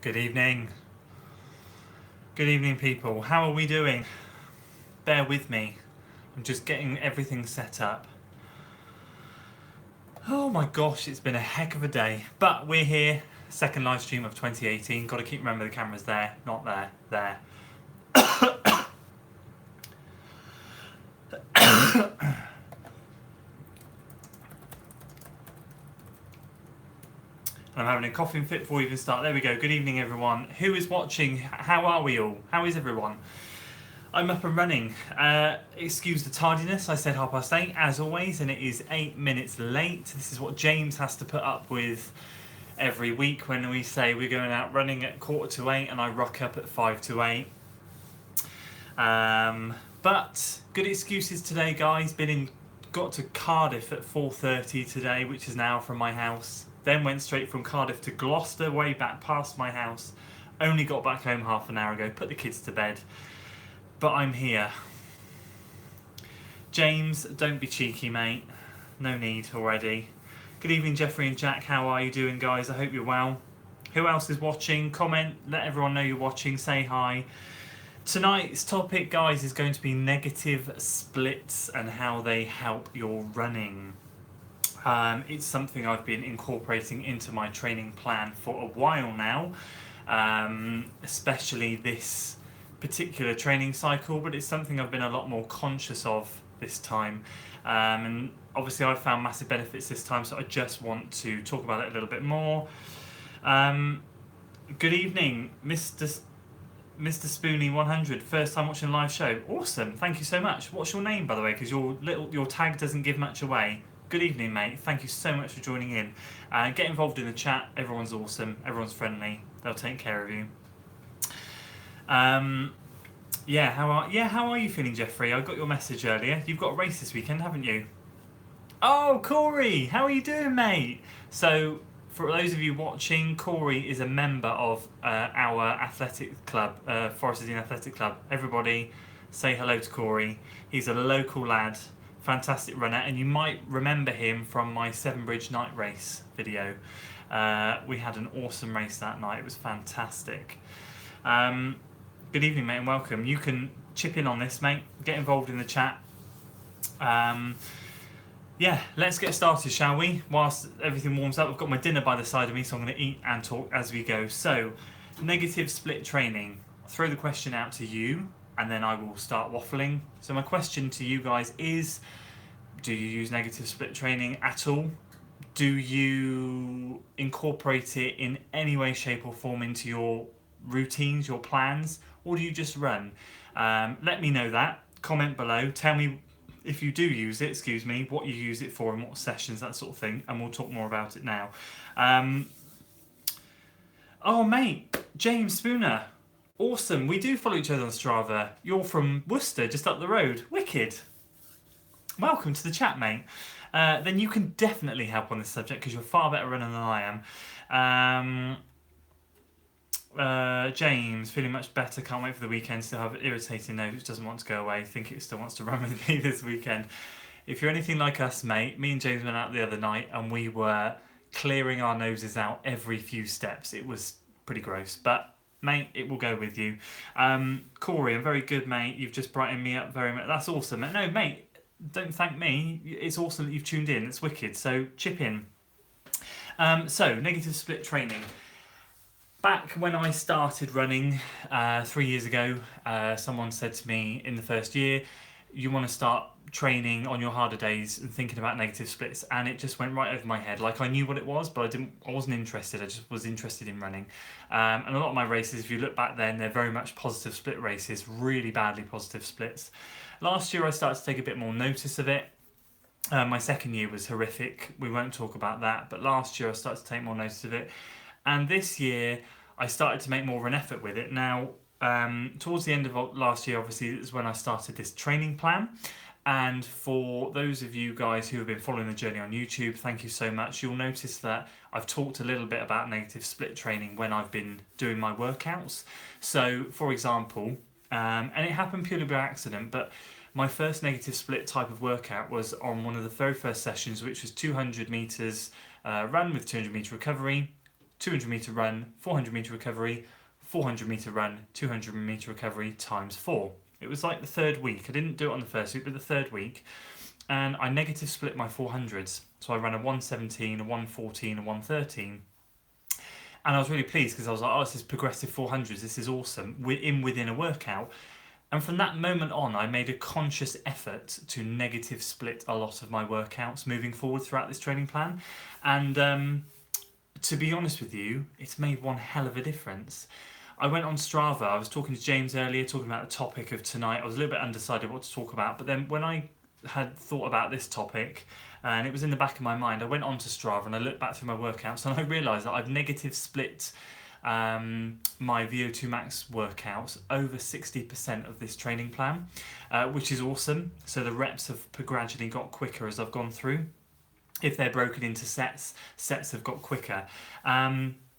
Good evening. Good evening, people. How are we doing? Bear with me. I'm just getting everything set up. Oh my gosh, it's been a heck of a day. But we're here. Second live stream of 2018. Got to keep remember the camera's there, not there, there. I'm having a coughing fit before we even start. There we go. Good evening, everyone. Who is watching? How are we all? How is everyone? I'm up and running. Excuse the tardiness. I said 8:30 as always, and it is 8 minutes late. This is what James has to put up with every week when we say we're going out running at 7:45 and I rock up at 7:55. But good excuses today, guys. Got to Cardiff at 4:30 today, which is an hour from my house. Then went straight from Cardiff to Gloucester, way back past my house. Only got back home half an hour ago. Put the kids to bed. But I'm here. James, don't be cheeky, mate. No need already. Good evening, Jeffrey and Jack. How are you doing, guys? I hope you're well. Who else is watching? Comment. Let everyone know you're watching. Say hi. Tonight's topic, guys, is going to be negative splits and how they help your running. It's something I've been incorporating into my training plan for a while now, especially this particular training cycle, but it's something I've been a lot more conscious of this time, and obviously I've found massive benefits this time, so I just want to talk about it a little bit more. Good evening, Mr. Spoonie 100, first time watching a live show. Awesome, thank you so much. What's your name, by the way, because your tag doesn't give much away. Good evening, mate. Thank you so much for joining in. Get involved in the chat. Everyone's awesome. Everyone's friendly. They'll take care of you. How are you feeling, Jeffrey? I got your message earlier. You've got a race this weekend, haven't you? Oh, Corey, how are you doing, mate? So, for those of you watching, Corey is a member of our athletic club, Forest Dean Athletic Club. Everybody, say hello to Corey. He's a local lad, fantastic runner, and you might remember him from my Seven Bridge night race video. We had an awesome race that night. It was fantastic. Good evening, mate, and welcome. You can chip in on this, mate. Get involved in the chat. Let's get started, shall we? Whilst everything warms up, I've got my dinner by the side of me, so I'm going to eat and talk as we go. So, negative split training. I'll throw the question out to you, and then I will start waffling. So my question to you guys is, do you use negative split training at all? Do you incorporate it in any way, shape or form into your routines, your plans, or do you just run? Let me know that. Comment below. Tell me if you do use it, what you use it for and what sessions, that sort of thing, and we'll talk more about it now. Oh, mate, James Spooner. Awesome. We do follow each other on Strava. You're from Worcester, just up the road. Wicked. Welcome to the chat, mate. Then you can definitely help on this subject because you're a far better runner than I am. James, feeling much better. Can't wait for the weekend. Still have an irritating nose which doesn't want to go away. Think it still wants to run with me this weekend. If you're anything like us, mate, me and James went out the other night and we were clearing our noses out every few steps. It was pretty gross, but mate, it will go with you. Corey, I'm very good, mate. You've just brightened me up very much. That's awesome. No, mate, don't thank me. It's awesome that you've tuned in. It's wicked. So chip in. So negative split training. Back when I started running 3 years ago, someone said to me in the first year, you want to start training on your harder days and thinking about negative splits, and it just went right over my head. Like, I knew what it was, but I wasn't interested. I just was interested in running. And a lot of my races, if you look back then, they're very much positive split races, really badly positive splits. Last year I started to take a bit more notice of it. My second year was horrific. We won't talk about that, but last year I started to take more notice of it. And this year, I started to make more of an effort with it. Now, towards the end of last year, obviously, is when I started this training plan. And for those of you guys who have been following the journey on YouTube, thank you so much. You'll notice that I've talked a little bit about negative split training when I've been doing my workouts. So, for example, and it happened purely by accident, but my first negative split type of workout was on one of the very first sessions, which was 200 metres run with 200 metre recovery. 200 meter run, 400 meter recovery, 400 meter run, 200 meter recovery times 4. It was like the third week. I didn't do it on the first week, but the third week. And I negative split my 400s. So I ran a 117, a 114, a 113. And I was really pleased because I was like, oh, this is progressive 400s. This is awesome. We're within a workout. And from that moment on, I made a conscious effort to negative split a lot of my workouts moving forward throughout this training plan. And to be honest with you, it's made one hell of a difference. I went on Strava. I was talking to James earlier, talking about the topic of tonight. I was a little bit undecided what to talk about. But then when I had thought about this topic, and it was in the back of my mind, I went onto Strava and I looked back through my workouts and I realised that I've negative split my VO2 max workouts over 60% of this training plan, which is awesome. So the reps have gradually got quicker as I've gone through. If they're broken into sets have got quicker.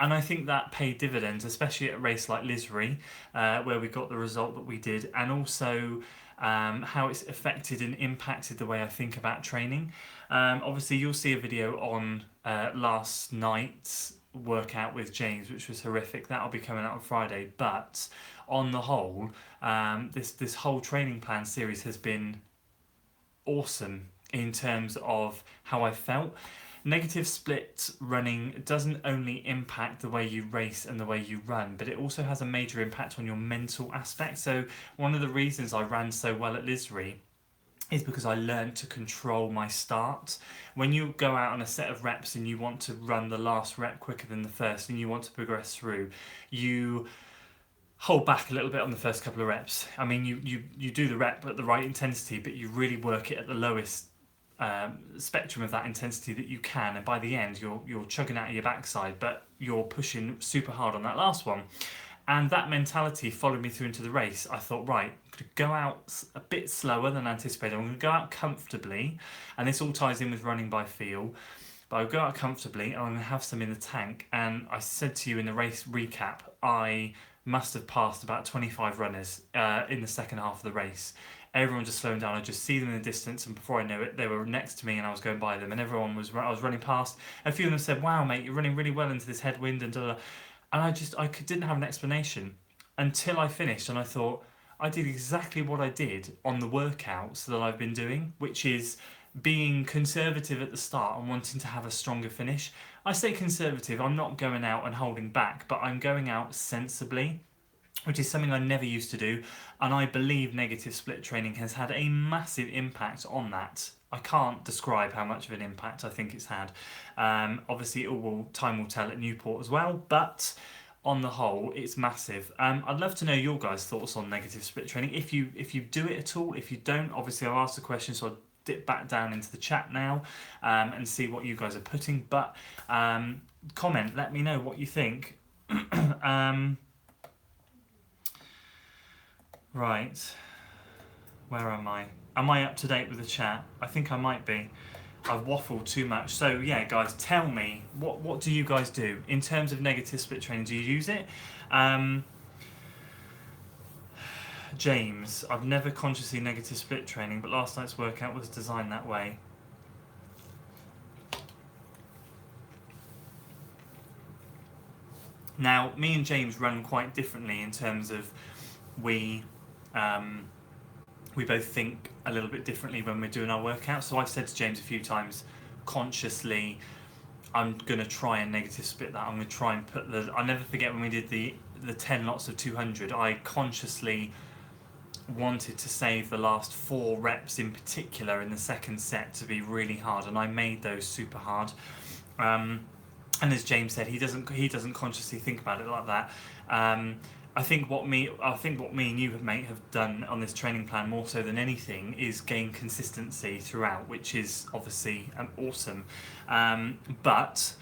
And I think that paid dividends, especially at a race like Lisbury, where we got the result that we did, and also how it's affected and impacted the way I think about training. Obviously, you'll see a video on last night's workout with James, which was horrific. That'll be coming out on Friday. But on the whole, this whole training plan series has been awesome in terms of how I felt. Negative split running doesn't only impact the way you race and the way you run, but it also has a major impact on your mental aspect. So one of the reasons I ran so well at Lisbury is because I learned to control my start. When you go out on a set of reps and you want to run the last rep quicker than the first and you want to progress through, you hold back a little bit on the first couple of reps. I mean, you do the rep at the right intensity, but you really work it at the lowest spectrum of that intensity that you can, and by the end you're chugging out of your backside, but you're pushing super hard on that last one. And that mentality followed me through into the race. I thought, right, I'm going to go out a bit slower than anticipated. I'm going to go out comfortably, and this all ties in with running by feel. But I'll go out comfortably, and I'm going to have some in the tank. And I said to you in the race recap, I must have passed about 25 runners in the second half of the race. Everyone just slowing down. I just see them in the distance, and before I know it, they were next to me, and I was going by them. And I was running past. A few of them said, "Wow, mate, you're running really well into this headwind," and da da. And I didn't have an explanation until I finished, and I thought I did exactly what I did on the workouts that I've been doing, which is being conservative at the start and wanting to have a stronger finish. I say conservative, I'm not going out and holding back, but I'm going out sensibly, which is something I never used to do, and I believe negative split training has had a massive impact on that. I can't describe how much of an impact I think it's had. Obviously, time will tell at Newport as well, but on the whole, it's massive. I'd love to know your guys' thoughts on negative split training. If you do it at all, if you don't, obviously I've asked the question, so I'll dip back down into the chat now and see what you guys are putting. But comment, let me know what you think. Right, where am I? Am I up to date with the chat? I think I might be. I've waffled too much. So yeah, guys, tell me, what do you guys do in terms of negative split training? Do you use it? James, I've never consciously negative split training, but last night's workout was designed that way. Now, me and James run quite differently in terms of we both think a little bit differently when we're doing our workouts. So I've said to James a few times, consciously, I'm going to try and negative split that. I'm going to try and put I'll never forget when we did the 10 lots of 200, I consciously wanted to save the last 4 reps in particular in the second set to be really hard, and I made those super hard. And as James said, he doesn't consciously think about it like that. I think what me and you, mate, have done on this training plan more so than anything is gain consistency throughout, which is obviously awesome. But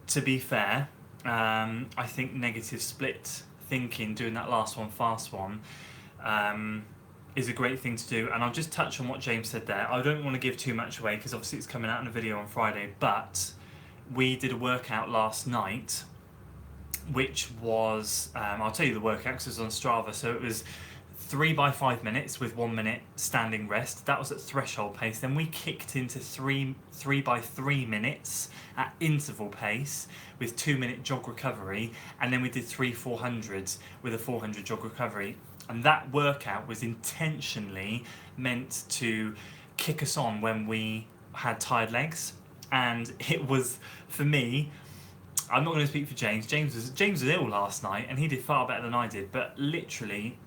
to be fair, I think negative split thinking, doing that last one, fast one, is a great thing to do. And I'll just touch on what James said there. I don't want to give too much away because obviously it's coming out in a video on Friday, but we did a workout last night which was, I'll tell you the workout because it was on Strava, so it was 3 by 5 minutes with 1 minute standing rest. That was at threshold pace. Then we kicked into three by 3 minutes at interval pace with 2 minute jog recovery, and then we did 3 400s with a 400 jog recovery. And that workout was intentionally meant to kick us on when we had tired legs. And it was, for me, I'm not going to speak for James. James was ill last night, and he did far better than I did. But literally,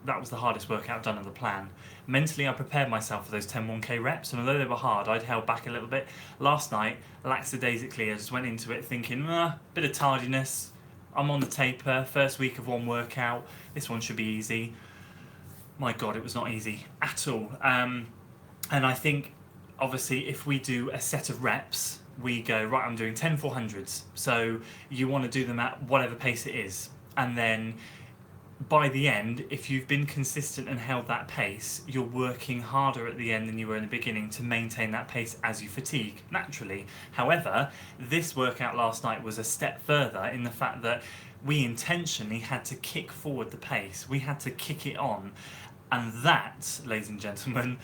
that was the hardest workout done of the plan. Mentally, I prepared myself for those 10 1K reps, and although they were hard, I'd held back a little bit. Last night, lackadaisically, I just went into it thinking, bit of tardiness. I'm on the taper, first week of one workout. This one should be easy. My God, it was not easy at all. And I think, obviously, if we do a set of reps, we go, right, I'm doing 10 400s. So you want to do them at whatever pace it is. And then by the end, if you've been consistent and held that pace, you're working harder at the end than you were in the beginning to maintain that pace as you fatigue, naturally. However, this workout last night was a step further in the fact that we intentionally had to kick forward the pace. We had to kick it on. And that, ladies and gentlemen,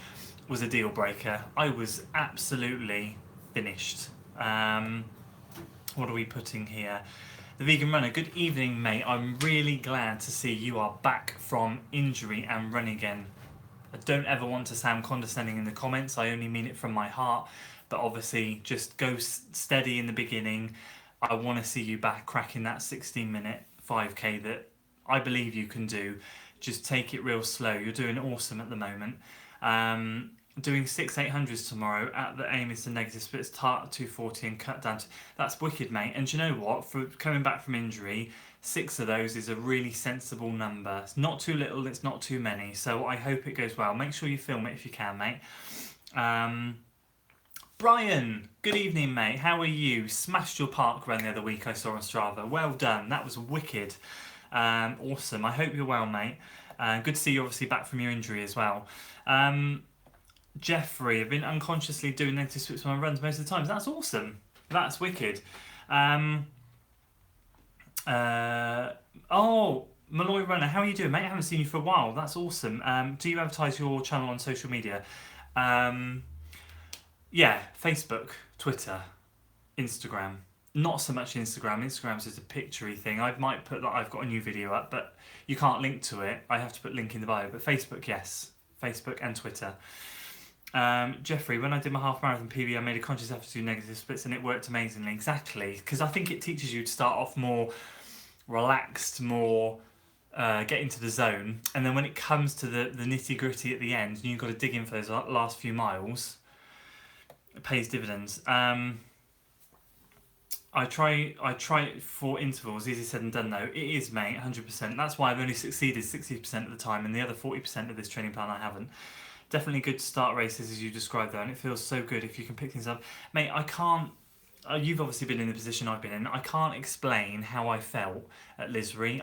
was a deal breaker. I was absolutely finished. What are we putting here? The Vegan Runner, good evening, mate. I'm really glad to see you are back from injury and running again. I don't ever want to sound condescending in the comments. I only mean it from my heart. But obviously, just go steady in the beginning. I want to see you back cracking that 16-minute 5K that I believe you can do. Just take it real slow. You're doing awesome at the moment. Doing 6 800s tomorrow. At the aim is to negative splits, start at 240 and cut down to... That's wicked, mate. And do you know what? For coming back from injury, 6 of those is a really sensible number. It's not too little, it's not too many. So I hope it goes well. Make sure you film it if you can, mate. Brian, good evening, mate. How are you? Smashed your park run the other week, I saw on Strava. Well done. That was wicked. Awesome. I hope you're well, mate. Good to see you obviously back from your injury as well. Jeffrey, I've been unconsciously doing negative splits on my runs most of the time. That's awesome. That's wicked. Oh, Malloy Runner, how are you doing, mate? I haven't seen you for a while. That's awesome. Do you advertise your channel on social media? Yeah, Facebook, Twitter, Instagram. Not so much Instagram. Instagram's just a picture-y thing. I might put that I've got a new video up, but you can't link to it. I have to put link in the bio. But Facebook, yes. Facebook and Twitter. Jeffrey, when I did my half marathon PB, I made a conscious effort to do negative splits and it worked amazingly. Exactly, because I think it teaches you to start off more relaxed, more get into the zone, and then when it comes to the nitty gritty at the end, and you've got to dig in for those last few miles, it pays dividends. I try for intervals, easy said and done though. It is, mate, 100%. That's why I've only succeeded 60% of the time, and the other 40% of this training plan I haven't. Definitely good to start races as you described though, and it feels so good if you can pick things up. Mate, I can't, you've obviously been in the position I've been in, I can't explain how I felt at Lisbury.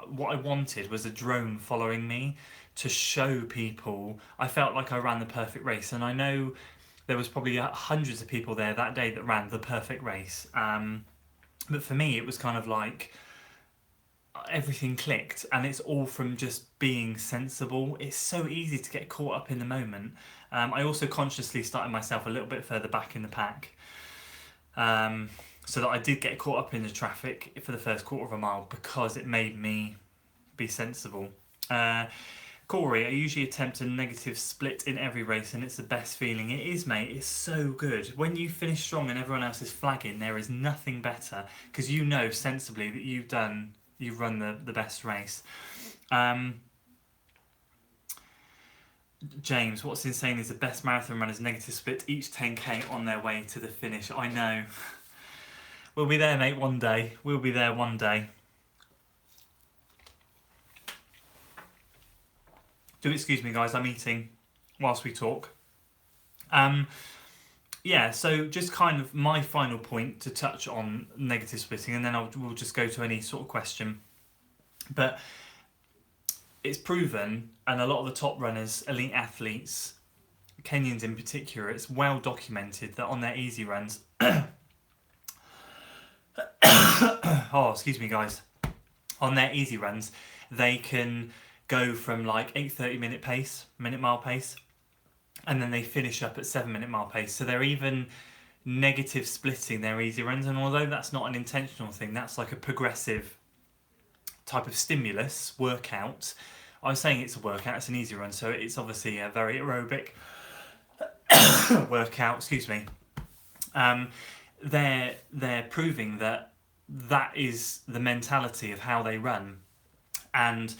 What I wanted was a drone following me to show people I felt like I ran the perfect race, and I know there was probably hundreds of people there that day that ran the perfect race. But for me, it was kind of like everything clicked, and it's all from just being sensible. It's so easy to get caught up in the moment. I also consciously started myself a little bit further back in the pack, so that I did get caught up in the traffic for the first quarter of a mile because it made me be sensible. Corey, I usually attempt a negative split in every race and it's the best feeling. It is, mate. It's so good. When you finish strong and everyone else is flagging, there is nothing better because you know sensibly that you've run the best race. James, what's insane is the best marathon runners negative split each 10k on their way to the finish. I know. We'll be there, mate, one day. We'll be there one day. Do excuse me, guys, I'm eating whilst we talk. Yeah, so just kind of my final point to touch on negative splitting, and then we'll just go to any sort of question. But it's proven, and a lot of the top runners, elite athletes, Kenyans in particular, it's well documented that on their easy runs... oh, excuse me, guys. On their easy runs, they can go from like 8:30 minute mile pace, and then they finish up at 7 minute mile pace. So they're even negative splitting their easy runs, and although that's not an intentional thing, that's like a progressive type of stimulus workout. I was saying it's a workout, it's an easy run, so it's obviously a very aerobic workout, excuse me. They're proving that that is the mentality of how they run, and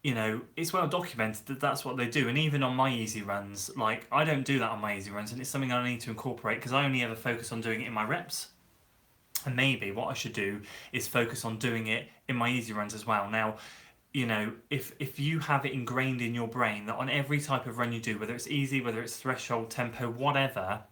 you know, it's well documented that that's what they do. And even on my easy runs, like, I don't do that on my easy runs, and it's something I need to incorporate because I only ever focus on doing it in my reps. And maybe what I should do is focus on doing it in my easy runs as well. Now, you know, if you have it ingrained in your brain that on every type of run you do, whether it's easy, whether it's threshold, tempo, whatever,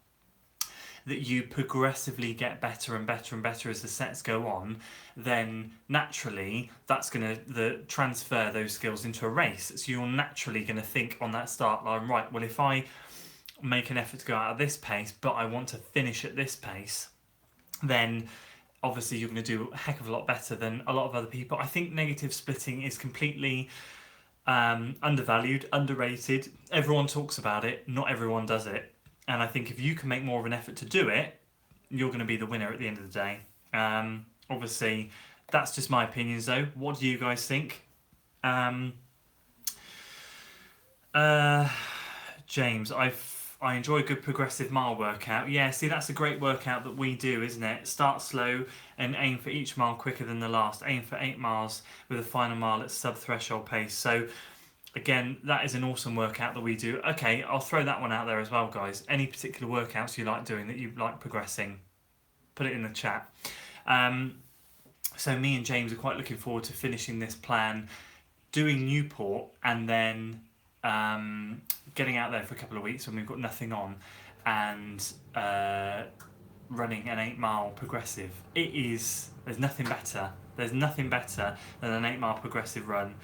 that you progressively get better and better and better as the sets go on, then naturally that's going to transfer those skills into a race. So you're naturally going to think on that start line, right, well, if I make an effort to go out at this pace, but I want to finish at this pace, then obviously you're going to do a heck of a lot better than a lot of other people. I think negative splitting is completely undervalued, underrated. Everyone talks about it, not everyone does it. And I think if you can make more of an effort to do it, you're going to be the winner at the end of the day. Obviously, that's just my opinions though. What do you guys think? James, I enjoy a good progressive mile workout. Yeah, see, that's a great workout that we do, isn't it? Start slow and aim for each mile quicker than the last. Aim for 8 miles with a final mile at sub-threshold pace. So again, that is an awesome workout that we do. Okay, I'll throw that one out there as well, guys. Any particular workouts you like doing that you like progressing, put it in the chat. So me and James are quite looking forward to finishing this plan, doing Newport, and then getting out there for a couple of weeks when we've got nothing on, and running an 8 mile progressive. There's nothing better. There's nothing better than an 8 mile progressive run.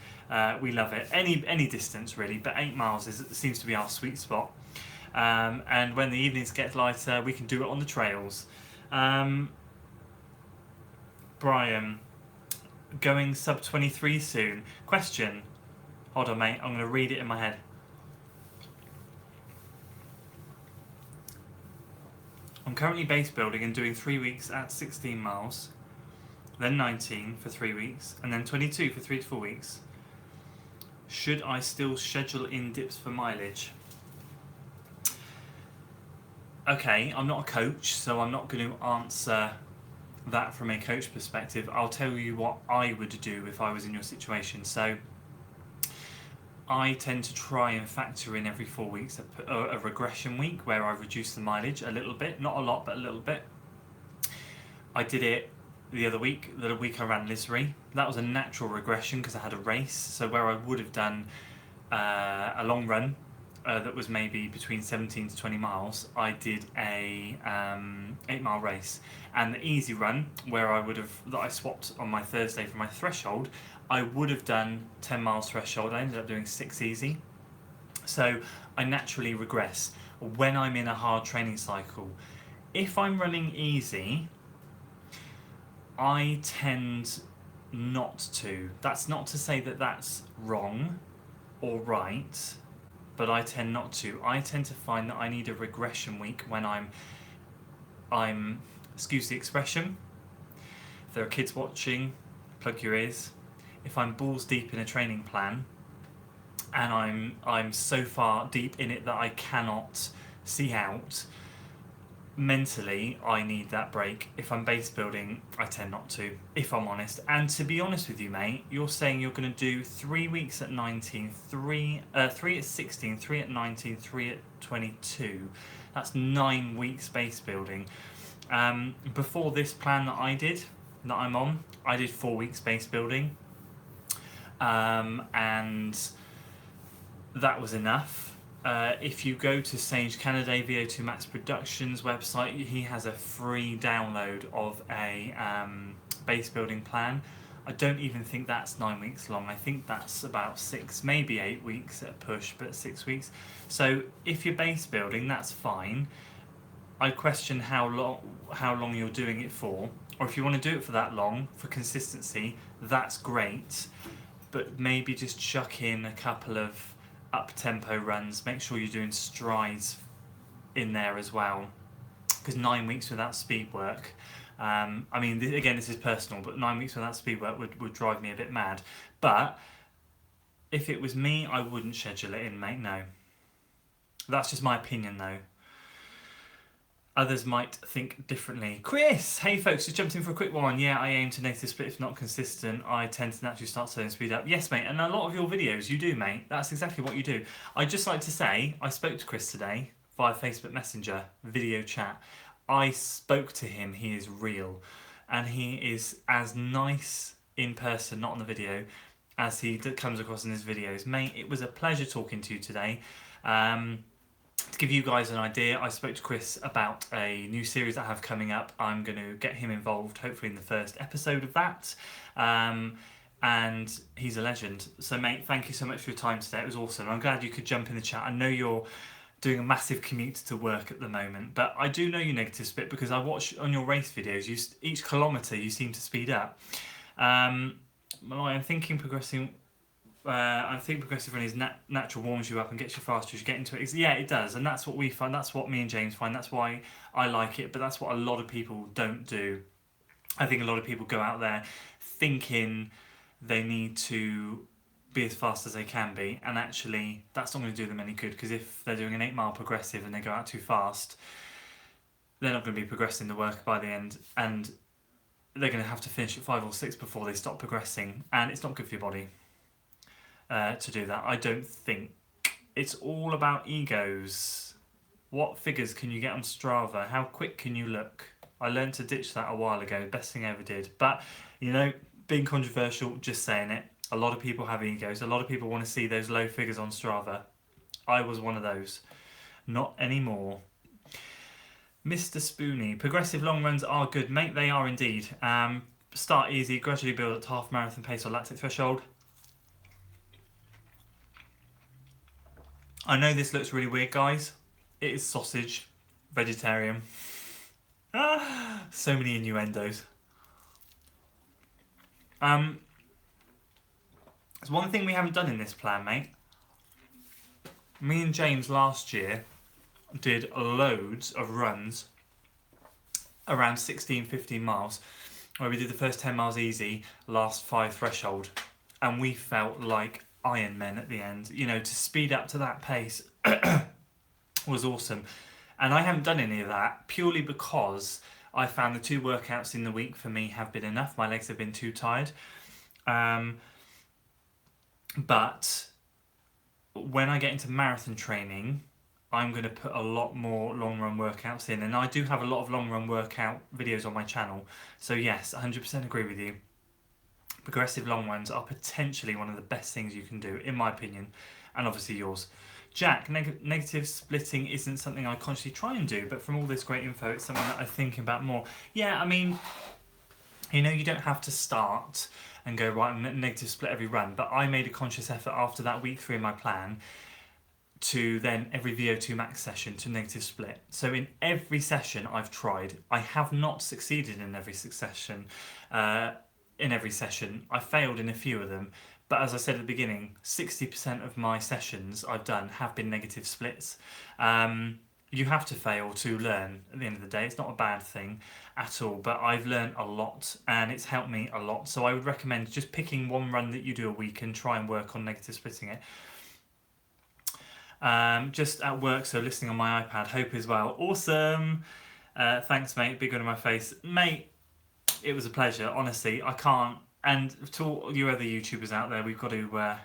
We love it. Any distance really, but 8 miles seems to be our sweet spot. And when the evenings get lighter, we can do it on the trails. Brian, going sub 23 soon? Question. Hold on, mate. I'm going to read it in my head. I'm currently base building and doing 3 weeks at 16 miles, then 19 for 3 weeks, and then 22 for 3 to 4 weeks. Should I still schedule in dips for mileage? Okay, I'm not a coach, so I'm not going to answer that from a coach perspective. I'll tell you what I would do if I was in your situation. So I tend to try and factor in every 4 weeks a regression week where I reduce the mileage a little bit, not a lot, but a little bit. I did it the week I ran Lisbury. That was a natural regression because I had a race. So where I would have done a long run that was maybe between 17 to 20 miles, I did a 8 mile race. And the easy run that I swapped on my Thursday for my threshold, I would have done 10 miles threshold. I ended up doing 6 easy. So I naturally regress when I'm in a hard training cycle. If I'm running easy, I tend not to. That's not to say that that's wrong or right, but I tend not to. I tend to find that I need a regression week when I'm excuse the expression, if there are kids watching, plug your ears. If I'm balls deep in a training plan and I'm so far deep in it that I cannot see out, mentally I need that break. If I'm base building, I tend not to, if I'm honest. And to be honest with you, mate, you're saying you're going to do 3 weeks at 19, 3 at 16, 3 at 19, 3 at 22. That's 9 weeks base building. Before this plan that I'm on, I did 4 weeks base building. And that was enough. If you go to Sage Canada VO2 Max Productions website, he has a free download of a base building plan. I don't even think that's 9 weeks long. I think that's about 6, maybe 8 weeks at a push, but 6 weeks. So if you're base building, that's fine. I question how long you're doing it for, or if you want to do it for that long for consistency, that's great. but maybe just chuck in a couple of up-tempo runs. Make sure you're doing strides in there as well, because 9 weeks without speed work, I mean, again, this is personal, but 9 weeks without speed work would drive me a bit mad. But if it was me, I wouldn't schedule it in, mate, no. That's just my opinion, though. Others might think differently. Chris! Hey folks, just jumped in for a quick one. Yeah, I aim to negative split if not consistent. I tend to naturally start slowing speed up. Yes, mate, and a lot of your videos, you do, mate. That's exactly what you do. I'd just like to say, I spoke to Chris today via Facebook Messenger, video chat. I spoke to him, he is real. And he is as nice in person, not on the video, as he comes across in his videos. Mate, it was a pleasure talking to you today. To give you guys an idea, I spoke to Chris about a new series I have coming up. I'm going to get him involved, hopefully in the first episode of that. And he's a legend. So, mate, thank you so much for your time today. It was awesome. I'm glad you could jump in the chat. I know you're doing a massive commute to work at the moment, but I do know you negative split because I watch on your race videos, each kilometre you seem to speed up. I'm thinking progressive running is natural, warms you up and gets you faster as you get into it. Yeah, it does, and that's what we find. That's what me and James find. That's why I like it, but that's what a lot of people don't do. I think a lot of people go out there thinking they need to be as fast as they can be, and actually that's not going to do them any good, because if they're doing an 8 mile progressive and they go out too fast, they're not going to be progressing the work by the end, and they're going to have to finish at 5 or 6 before they stop progressing, and it's not good for your body. To do that, I don't think. It's all about egos. What figures can you get on Strava? How quick can you look? I learned to ditch that a while ago. Best thing I ever did. But, you know, being controversial, just saying it. A lot of people have egos. A lot of people want to see those low figures on Strava. I was one of those. Not anymore. Mr. Spoony. Progressive long runs are good, mate. They are indeed. Start easy, gradually build at half marathon pace or lactic threshold. I know this looks really weird, guys. It is sausage, vegetarian. So many innuendos. There's one thing we haven't done in this plan, mate. Me and James last year did loads of runs around 16, 15 miles, where we did the first 10 miles easy, last 5 threshold, and we felt like Iron Men at the end. You know, to speed up to that pace was awesome. And I haven't done any of that purely because I found the 2 workouts in the week for me have been enough. My legs have been too tired. But when I get into marathon training, I'm going to put a lot more long run workouts in. And I do have a lot of long run workout videos on my channel. So yes, 100% agree with you. Progressive long runs are potentially one of the best things you can do, in my opinion, and obviously yours. Jack, negative splitting isn't something I consciously try and do, but from all this great info, it's something that I think about more. Yeah, I mean, you know, you don't have to start and go, right, I'm negative split every run, but I made a conscious effort after that week 3 in my plan to then every VO2 max session to negative split. So in every session I've tried, I have not succeeded in every session. I failed in a few of them, but as I said at the beginning, 60% of my sessions I've done have been negative splits. You have to fail to learn at the end of the day. It's not a bad thing at all, but I've learned a lot and it's helped me a lot. So I would recommend just picking one run that you do a week and try and work on negative splitting it. Just at work, so listening on my iPad. Hope as well. Awesome. Thanks, mate. Big one in my face. Mate, it was a pleasure, honestly. I can't, and to all you other YouTubers out there, we've got to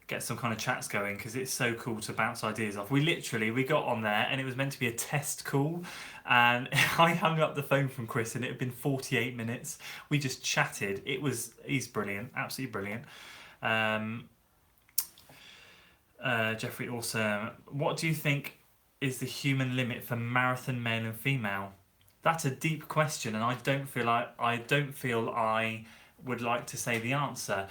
get some kind of chats going, because it's so cool to bounce ideas off. We got on there and it was meant to be a test call, and I hung up the phone from Chris and it had been 48 minutes. We just chatted. He's brilliant, absolutely brilliant. Jeffrey, awesome. What do you think is the human limit for marathon male and female? That's a deep question, and I don't feel I would like to say the answer.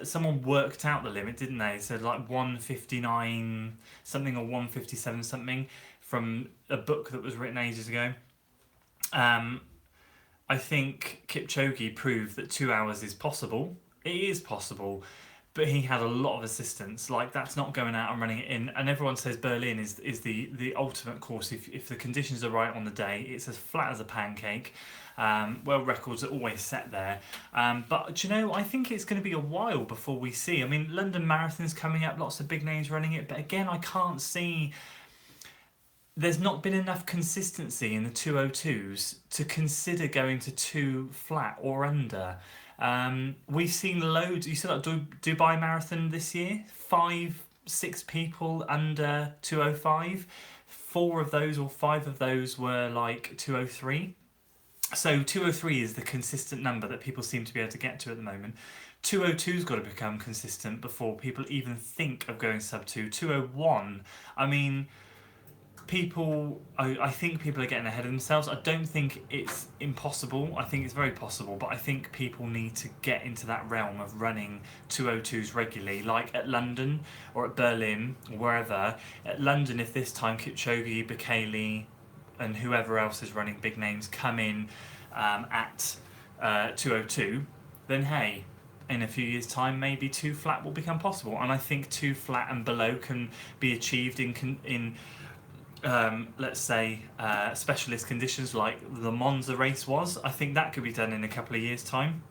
Someone worked out the limit, didn't they? So like 159 something or 157 something from a book that was written ages ago. I think Kipchoge proved that 2 hours is possible. It is possible, but he had a lot of assistance. Like, that's not going out and running it in. And everyone says Berlin is the ultimate course. If the conditions are right on the day, it's as flat as a pancake. World records are always set there. But do you know, I think it's going to be a while before we see. I mean, London Marathon's coming up, lots of big names running it. But again, I can't see. There's not been enough consistency in the 202s to consider going to 2 flat or under. We've seen loads. You saw that Dubai Marathon this year, 5, 6 people under 205. 4 of those or 5 of those were like 203. So 203 is the consistent number that people seem to be able to get to at the moment. 202's got to become consistent before people even think of going sub 2. 201, I mean, I think people are getting ahead of themselves. I don't think it's impossible. I think it's very possible, but I think people need to get into that realm of running 202s regularly, like at London or at Berlin or wherever. At London, if this time Kipchoge, Bekele and whoever else is running big names come in at 202, then hey, in a few years' time, maybe 2 flat will become possible. And I think 2 flat and below can be achieved in let's say, specialist conditions like the Monza race was. I think that could be done in a couple of years' time.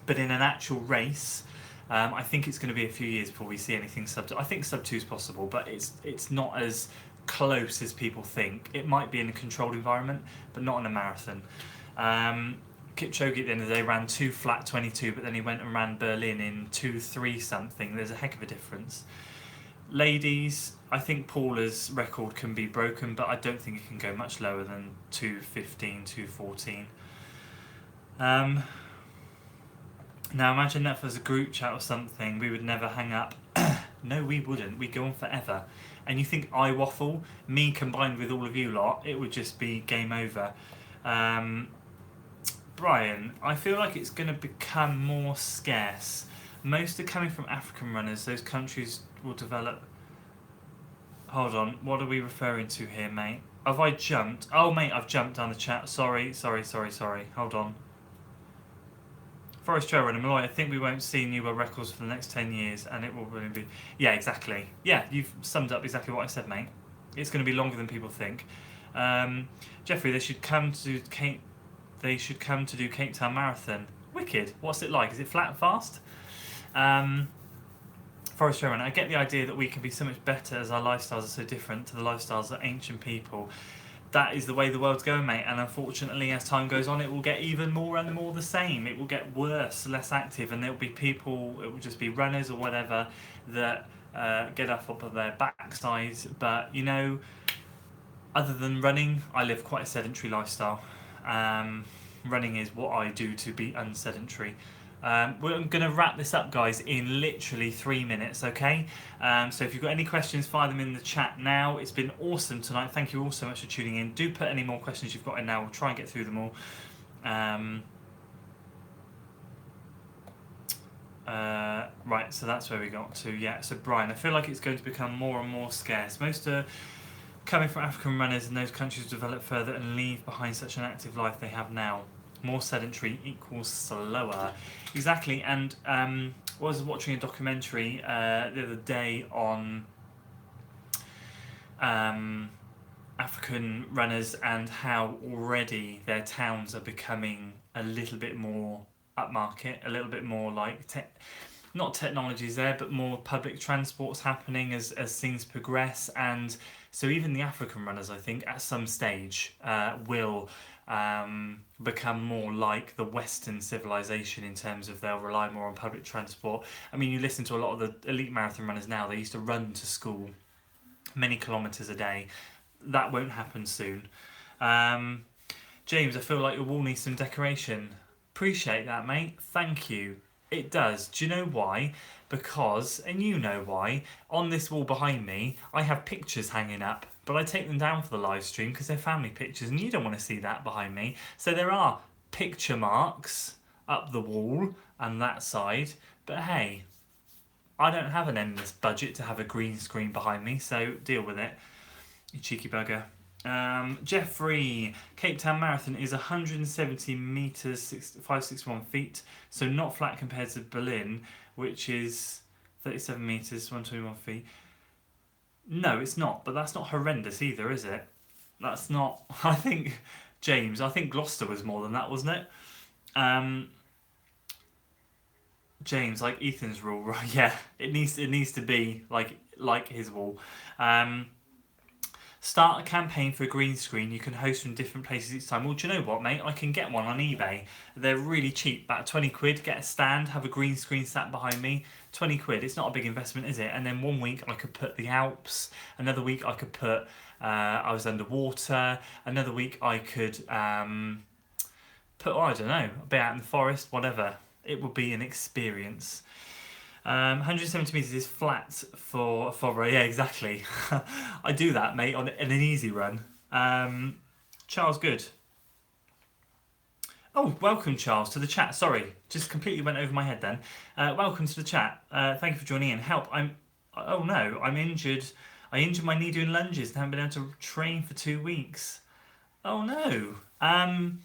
But in an actual race, I think it's going to be a few years before we see anything sub 2. I think sub 2 is possible, but it's not as close as people think. It might be in a controlled environment, but not in a marathon. Kipchoge at the end of the day ran 2 flat 22, but then he went and ran Berlin in 2:3 something. There's a heck of a difference. Ladies, I think Paula's record can be broken, but I don't think it can go much lower than 2:15, 2:14. Now imagine that if there's a group chat or something, we would never hang up. No, we wouldn't. We'd go on forever. And you think I waffle, me combined with all of you lot, it would just be game over. Brian, I feel like it's going to become more scarce. Most are coming from African runners. Those countries will develop. Hold on, what are we referring to here, mate? Have I jumped? Oh, mate, I've jumped down the chat. Sorry. Hold on. Forest Trail Runner, Malloy, I think we won't see new world records for the next 10 years, and it will really be. Yeah, exactly. Yeah, you've summed up exactly what I said, mate. It's going to be longer than people think. Jeffrey, they should come to do Cape Town Marathon. Wicked. What's it like? Is it flat and fast? Forest Trail Runner, I get the idea that we can be so much better as our lifestyles are so different to the lifestyles of ancient people. That is the way the world's going, mate, and unfortunately as time goes on it will get even more and more the same. It will get worse, less active, and there will be people, it will just be runners or whatever, that get up of their backsides. But you know, other than running, I live quite a sedentary lifestyle. Running is what I do to be unsedentary. I'm going to wrap this up, guys, in literally 3 minutes, okay? So if you've got any questions, fire them in the chat now. It's been awesome tonight. Thank you all so much for tuning in. Do put any more questions you've got in now. We'll try and get through them all. Right, so that's where we got to. Yeah, so Brian, I feel like it's going to become more and more scarce. Most are coming from African runners in those countries develop further and leave behind such an active life they have now. More sedentary equals slower. Exactly, and I was watching a documentary the other day on African runners and how already their towns are becoming a little bit more upmarket, a little bit more like, not technology's there, but more public transport's happening as things progress. And so even the African runners, I think, at some stage will become more like the Western civilization in terms of they'll rely more on public transport. I mean, you listen to a lot of the elite marathon runners now, they used to run to school many kilometres a day. That won't happen soon. James, I feel like your wall needs some decoration. Appreciate that, mate. Thank you. It does. Do you know why? Because, and you know why, on this wall behind me, I have pictures hanging up, but I take them down for the live stream because they're family pictures and you don't want to see that behind me. So there are picture marks up the wall and that side, but hey, I don't have an endless budget to have a green screen behind me, so deal with it, you cheeky bugger. Jeffrey, Cape Town Marathon is 170 metres, 561 feet, so not flat compared to Berlin, which is 37 metres, 121 feet. No, it's not, but that's not horrendous either, is it? That's not. I think, James, I think Gloucester was more than that, wasn't it? Um, James, like Ethan's rule, right? Yeah, it needs to be like his wall. Um, Start a campaign for a green screen you can host from different places each time. Well, do you know what, mate? I can get one on eBay. They're really cheap, about 20 quid. Get a stand, have a green screen sat behind me. 20 quid. It's not a big investment, is it? And then one week I could put the Alps. Another week I could put I was underwater. Another week I could put, oh, I don't know, be out in the forest, whatever. It would be an experience. 170 meters is flat for a FOD. Yeah, exactly. I do that, mate, on an easy run. Charles, good. Oh, welcome, Charles, to the chat. Sorry, just completely went over my head then. Welcome to the chat. Thank you for joining in. Help! Oh no, I'm injured. I injured my knee doing lunges and haven't been able to train for 2 weeks. Oh no. I'm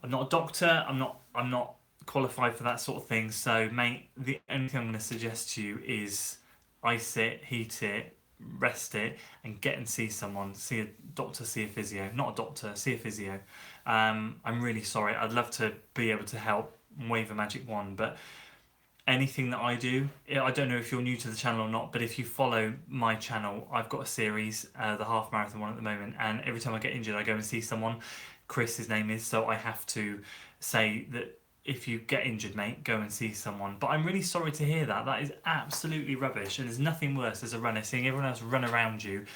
not a doctor. I'm not qualified for that sort of thing. So, mate, the only thing I'm going to suggest to you is ice it, heat it, rest it, and get and see someone. See a doctor, see a physio. Not a doctor, see a physio. I'm really sorry. I'd love to be able to help and wave a magic wand, but anything that I do, I don't know if you're new to the channel or not, but if you follow my channel, I've got a series, the half marathon one at the moment, and every time I get injured, I go and see someone. Chris, his name is, so I have to say that if you get injured, mate, go and see someone. But I'm really sorry to hear that. That is absolutely rubbish, and there's nothing worse as a runner, seeing everyone else run around you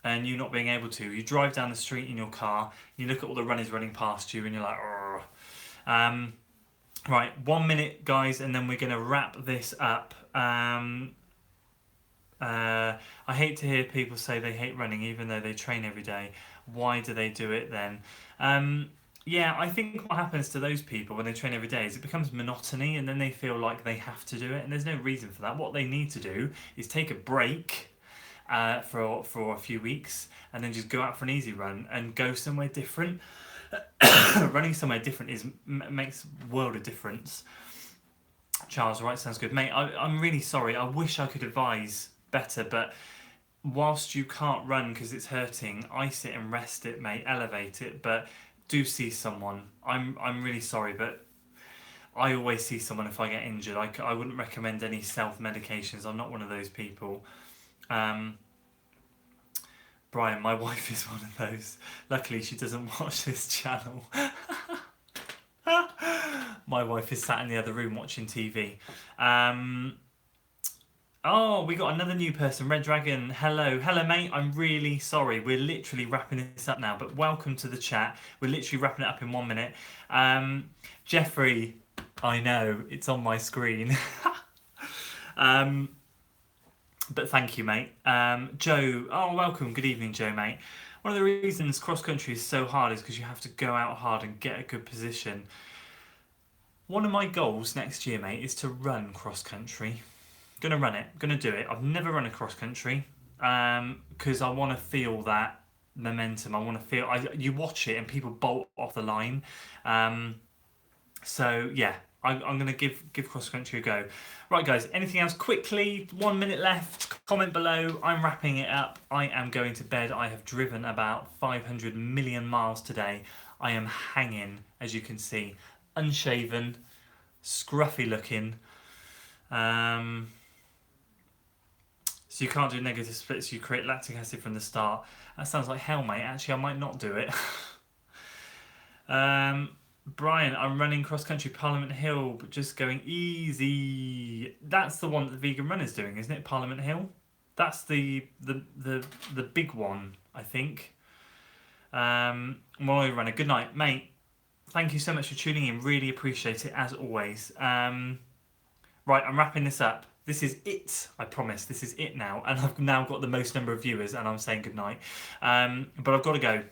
and you not being able to. You drive down the street in your car, you look at all the runners running past you, and you're like, oh. Right, 1 minute, guys, and then we're going to wrap this up. I hate to hear people say they hate running, even though they train every day. Why do they do it then? Yeah, I think what happens to those people when they train every day is it becomes monotony, and then they feel like they have to do it, and there's no reason for that. What they need to do is take a break for a few weeks, and then just go out for an easy run and go somewhere different. Running somewhere different makes a world of difference. Charles, right, sounds good. Mate, I'm really sorry. I wish I could advise better, but whilst you can't run because it's hurting, ice it and rest it, mate. Elevate it, but do see someone. I'm really sorry, but I always see someone if I get injured. I wouldn't recommend any self-medications. I'm not one of those people. Brian, my wife is one of those. Luckily, she doesn't watch this channel. My wife is sat in the other room watching TV. Oh, we got another new person, Red Dragon. Hello, mate. I'm really sorry. We're literally wrapping this up now, but welcome to the chat. We're literally wrapping it up in 1 minute. Jeffrey, I know it's on my screen. But thank you, mate. Joe, oh, welcome. Good evening, Joe, mate. One of the reasons cross country is so hard is because you have to go out hard and get a good position. One of my goals next year, mate, is to run cross country. Gonna run it, gonna do it. I've never run a cross country because I want to feel that momentum. I want to feel. You watch it and people bolt off the line. So yeah, I'm gonna give cross country a go. Right, guys. Anything else quickly? 1 minute left. Comment below. I'm wrapping it up. I am going to bed. I have driven about 500 million miles today. I am hanging, as you can see, unshaven, scruffy looking. So you can't do negative splits, you create lactic acid from the start. That sounds like hell, mate. Actually, I might not do it. Brian, I'm running cross-country Parliament Hill, but just going easy. That's the one that the vegan runner's doing, isn't it? Parliament Hill? That's the big one, I think. Molly Runner, good night, mate. Thank you so much for tuning in. Really appreciate it, as always. Right, I'm wrapping this up. This is it, I promise. This is it now. And I've now got the most number of viewers and I'm saying goodnight. But I've got to go.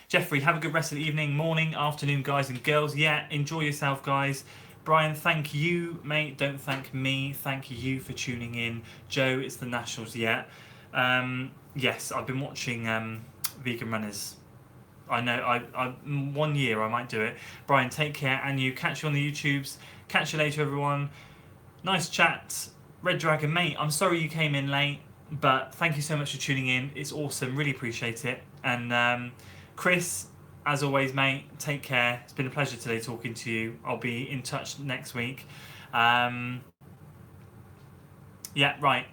Jeffrey, have a good rest of the evening, morning, afternoon, guys and girls. Yeah, enjoy yourself, guys. Brian, thank you, mate. Don't thank me. Thank you for tuning in. Joe, it's the Nationals, yeah. Yes, I've been watching vegan runners. I know, I 1 year I might do it. Brian, take care, and you. Catch you on the YouTubes. Catch you later, everyone. Nice chat. Red Dragon, mate, I'm sorry you came in late, but thank you so much for tuning in. It's awesome, really appreciate it. And Chris, as always, mate, take care. It's been a pleasure today talking to you. I'll be in touch next week. Yeah, right.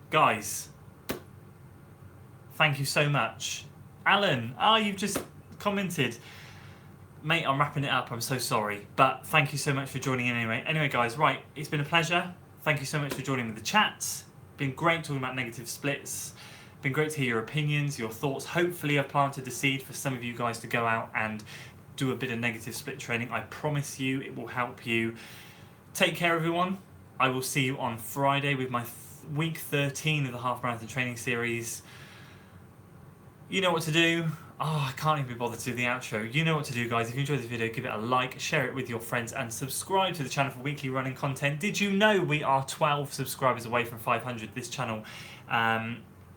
Guys, thank you so much. Alan, you've just commented. Mate, I'm wrapping it up. I'm so sorry. But thank you so much for joining in anyway. Anyway, guys, right. It's been a pleasure. Thank you so much for joining with the chat. Been great talking about negative splits. Been great to hear your opinions, your thoughts. Hopefully I've planted the seed for some of you guys to go out and do a bit of negative split training. I promise you it will help you. Take care, everyone. I will see you on Friday with my week 13 of the half marathon training series. You know what to do. I can't even be bothered to do the outro. You know what to do, guys. If you enjoyed this video, give it a like, share it with your friends, and subscribe to the channel for weekly running content. Did you know we are 12 subscribers away from 500? This channel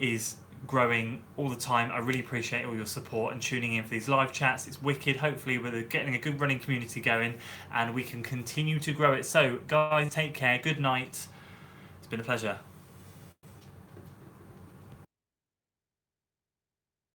is growing all the time. I really appreciate all your support and tuning in for these live chats. It's wicked. Hopefully we're getting a good running community going and we can continue to grow it. So, guys, take care. Good night. It's been a pleasure.